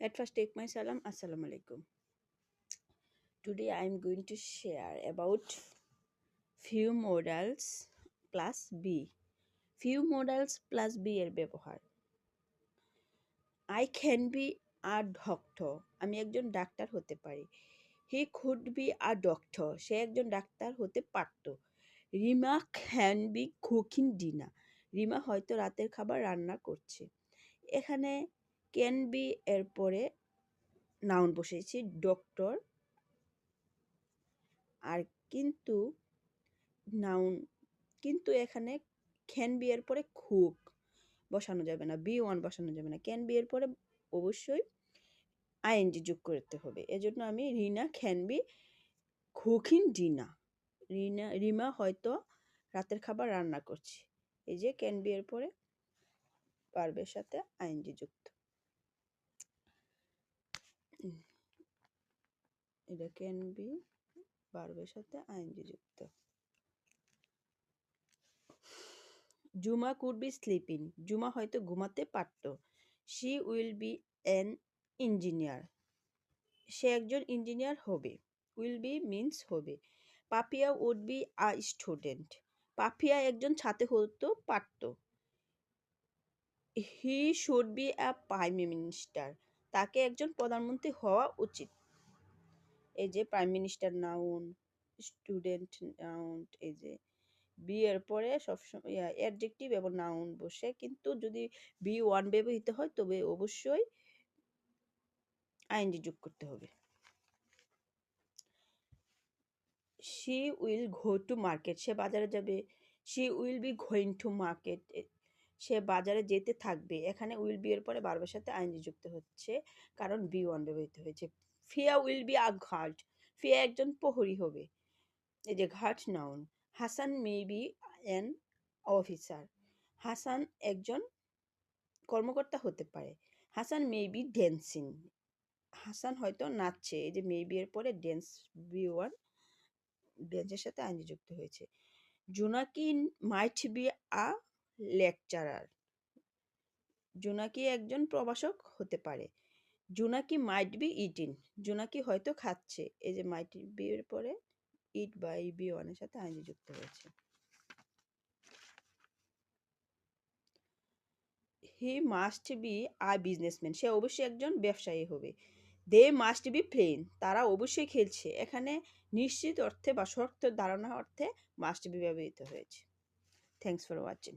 At first, take my salam. Assalamu alaikum. Today, I am going to share about few modals plus B. Few modals plus B এর ব্যবহার। I can be a doctor. আমি একজন doctor হতে পারি। He could be a doctor. সে একজন doctor হতে পারত। Rima can be cooking dinner. Rima হয়তো রাতের খাবার রান্না করছে। এখানে can be এর পরে নাউন বসেছি ডক্টর, আর কিন্তু এখানে ক্যান বি এর পরে কুক বসানো যাবে না, B1 বসানো যাবে না। ক্যান বি এর পরে অবশ্যই আইএনজি যোগ করতে হবে। এজন্য আমি Rina can be cooking dinner. Rima হয়তো রাতের খাবার রান্না করছে। এই যে ক্যান বি এর পরে ভার্বের সাথে আইএনজি যুক্ত। এটা ক্যান বি ভার্বের সাথে আইএনজি যুক্ত। জুমা কুড বি স্লিপিং। জুমা হয়তো ঘুমাতে পারত। She will be an engineer. সে একজন ইঞ্জিনিয়ার হবে। উইল বি মিন্স হবে। Papiya would be a student. পাপিয়া একজন ছাত্র হতে পারত। He should be a prime minister. তাকে একজন প্রধানমন্ত্রী হওয়া উচিত। এই যে prime minister noun, student noun, এই যে বি এর পরে সবসময় অ্যাডজেক্টিভ এবং নাউন বসে, কিন্তু যদি B1 ব্যবহৃত হয় তবে অবশ্যই আইএনজি যোগ করতে হবে। She will go to market. সে বাজারে যাবে। She will be going to market. সে বাজারে যেতে থাকবে। এখানে উইল বি এর পরে ভার্বের সাথে আইএনজি যুক্ত হচ্ছে, কারণ B1 ব্যবহৃত হয়েছে। Fiya will be a guard. Fiya একজন প্রহরী হবে। এই যে guard noun. Hasan may be an officer. Hasan একজন কর্মকর্তা হতে পারে। Hasan may be dancing. Hasan হয়তো নাচছে। এই যে মে বি এর পরে ড্যান্স, B1 ড্যান্সের সাথে আইনজি যুক্ত হয়েছে। জোনাকি মাইট বি আ লেকচারার। জোনাকি একজন প্রভাষক হতে পারে। জোনাকি মাইট বি ইটিং। জোনাকি হয়তো খাচ্ছে। এই যে মাইট বি এর পরে ইট বা B1 এর সাথে আইনজি যুক্ত হয়েছে। He must be a businessman. সে অবশ্যই একজন ব্যবসায়ী হবে। They must be playing. তারা অবশ্যই খেলছে। এখানে নিশ্চিত অর্থে বা শর্ত ধারণা অর্থে মাস্ট বি ব্যবহৃত হয়েছে। Thanks for watching.